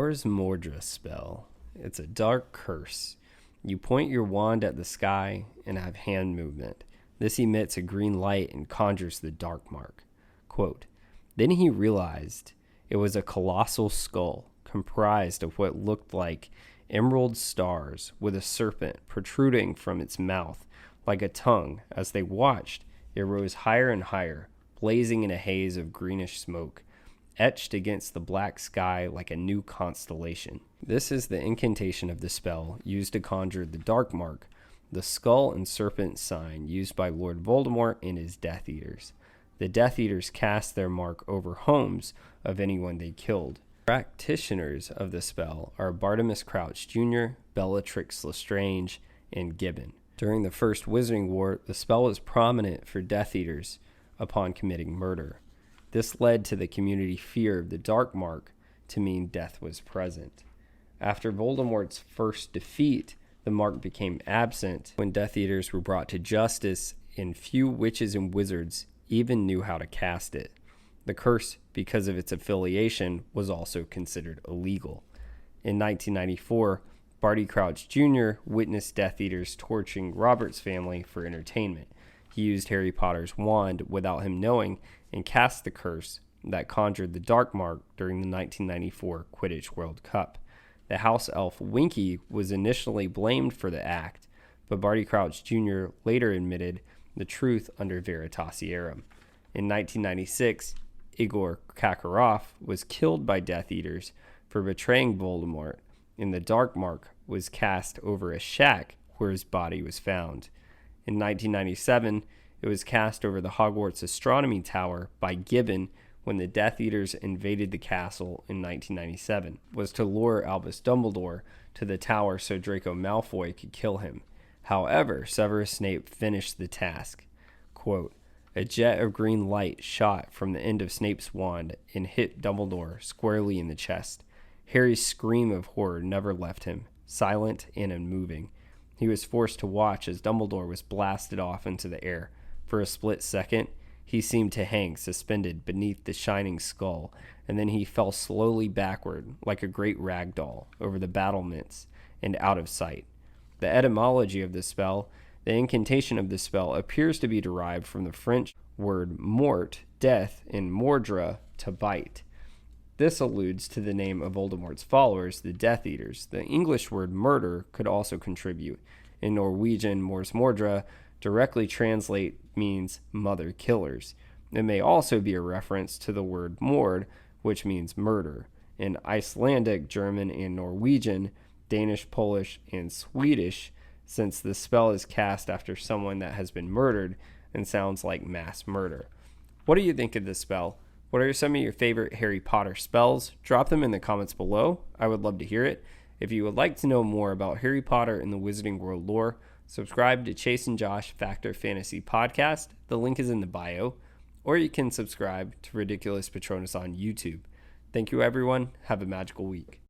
Morsmordre Spell. It's a dark curse. You point your wand at the sky and have hand movement. This emits a green light and conjures the dark mark. Quote, then he realized it was a colossal skull comprised of what looked like emerald stars with a serpent protruding from its mouth like a tongue. As they watched, it rose higher and higher, blazing in a haze of greenish smoke, etched against the black sky like a new constellation. This is the incantation of the spell used to conjure the dark mark, the skull and serpent sign used by Lord Voldemort and his Death Eaters. The Death Eaters cast their mark over homes of anyone they killed. Practitioners of the spell are Bartimus Crouch Jr., Bellatrix Lestrange, and Gibbon. During the First Wizarding War, the spell was prominent for Death Eaters upon committing murder. This led to the community fear of the dark mark to mean death was present. After Voldemort's first defeat, the mark became absent when Death Eaters were brought to justice, and few witches and wizards even knew how to cast it. The curse, because of its affiliation, was also considered illegal. In 1994, Barty Crouch Jr. witnessed Death Eaters torturing Robert's family for entertainment. He used Harry Potter's wand without him knowing and cast the curse that conjured the dark mark during the 1994 Quidditch World Cup. The house elf Winky was initially blamed for the act, but Barty Crouch Jr. later admitted the truth under Veritasiarum. In 1996, Igor Karkaroff was killed by Death Eaters for betraying Voldemort, and the dark mark was cast over a shack where his body was found. In 1997, it was cast over the Hogwarts Astronomy Tower by Gibbon when the Death Eaters invaded the castle in 1997. It was to lure Albus Dumbledore to the tower so Draco Malfoy could kill him. However, Severus Snape finished the task. Quote, a jet of green light shot from the end of Snape's wand and hit Dumbledore squarely in the chest. Harry's scream of horror never left him, silent and unmoving. He was forced to watch as Dumbledore was blasted off into the air. For a split second, he seemed to hang suspended beneath the shining skull, and then he fell slowly backward like a great rag doll over the battlements and out of sight. The etymology of the spell, the incantation of the spell, appears to be derived from the French word mort, death, and mordre, to bite. This alludes to the name of Voldemort's followers, the Death Eaters. The English word murder could also contribute. In Norwegian, Morsmordre directly translate means mother killers. It may also be a reference to the word mord, which means murder. In Icelandic, German, and Norwegian, Danish, Polish, and Swedish, since the spell is cast after someone that has been murdered and sounds like mass murder. What do you think of this spell? What are some of your favorite Harry Potter spells? Drop them in the comments below. I would love to hear it. If you would like to know more about Harry Potter and the Wizarding World lore, subscribe to Chase and Josh Factor Fantasy Podcast. The link is in the bio. Or you can subscribe to Ridiculous Patronus on YouTube. Thank you, everyone. Have a magical week.